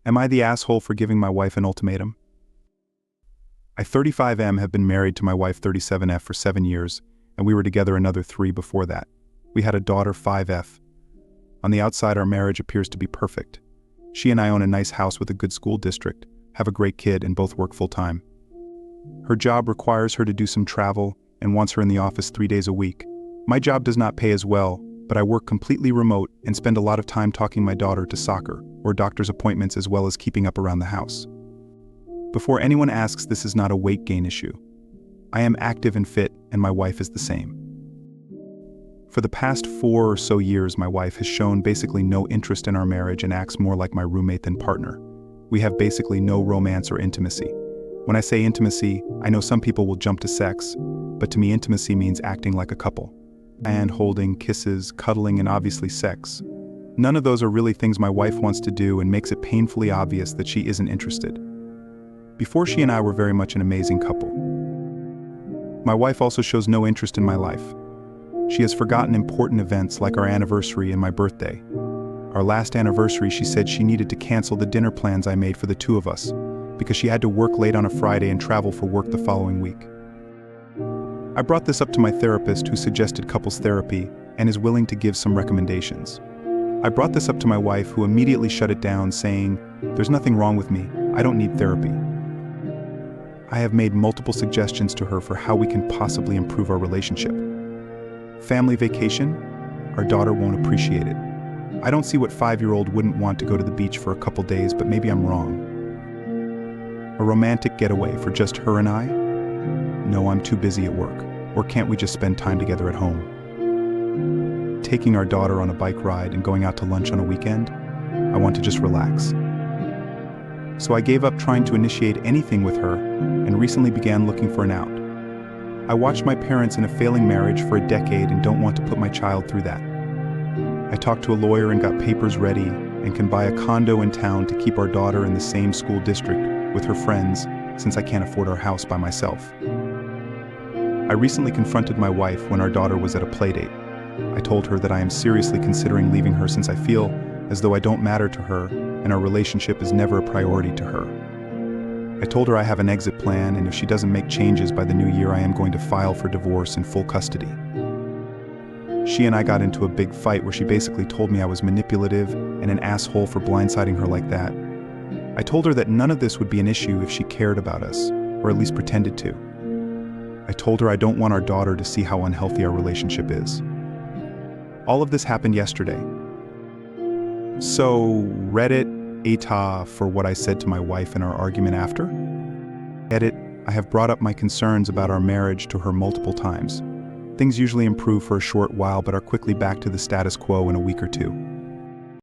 Am I the asshole for giving my wife an ultimatum? I 35M have been married to my wife 37F for 7 years, and we were together another 3 before that. We had a daughter 5F. On the outside, our marriage appears to be perfect. She and I own a nice house with a good school district, have a great kid, and both work full-time. Her job requires her to do some travel and wants her in the office 3 days a week. My job does not pay as well, but I work completely remote and spend a lot of time talking my daughter to soccer or doctor's appointments as well as keeping up around the house. Before anyone asks, this is not a weight gain issue. I am active and fit, and my wife is the same. For the past 4 or so years, my wife has shown basically no interest in our marriage and acts more like my roommate than partner. We have basically no romance or intimacy. When I say intimacy, I know some people will jump to sex, but to me intimacy means acting like a couple. And holding, kisses, cuddling, and obviously sex. None of those are really things my wife wants to do and makes it painfully obvious that she isn't interested. Before, she and I were very much an amazing couple. My wife also shows no interest in my life. She has forgotten important events like our anniversary and my birthday. Our last anniversary, she said she needed to cancel the dinner plans I made for the 2 of us because she had to work late on a Friday and travel for work the following week. I brought this up to my therapist, who suggested couples therapy and is willing to give some recommendations. I brought this up to my wife, who immediately shut it down, saying, "There's nothing wrong with me. I don't need therapy." I have made multiple suggestions to her for how we can possibly improve our relationship. Family vacation? Our daughter won't appreciate it. I don't see what 5-year-old wouldn't want to go to the beach for a couple days, but maybe I'm wrong. A romantic getaway for just her and I? No, I'm too busy at work. Or can't we just spend time together at home? Taking our daughter on a bike ride and going out to lunch on a weekend? I want to just relax. So I gave up trying to initiate anything with her and recently began looking for an out. I watched my parents in a failing marriage for a decade and don't want to put my child through that. I talked to a lawyer and got papers ready and can buy a condo in town to keep our daughter in the same school district with her friends, since I can't afford our house by myself. I recently confronted my wife when our daughter was at a playdate. I told her that I am seriously considering leaving her since I feel as though I don't matter to her and our relationship is never a priority to her. I told her I have an exit plan, and if she doesn't make changes by the new year, I am going to file for divorce in full custody. She and I got into a big fight where she basically told me I was manipulative and an asshole for blindsiding her like that. I told her that none of this would be an issue if she cared about us, or at least pretended to. I told her I don't want our daughter to see how unhealthy our relationship is. All of this happened yesterday. So, Reddit, ATA for what I said to my wife in our argument after? Edit, I have brought up my concerns about our marriage to her multiple times. Things usually improve for a short while but are quickly back to the status quo in a week or 2.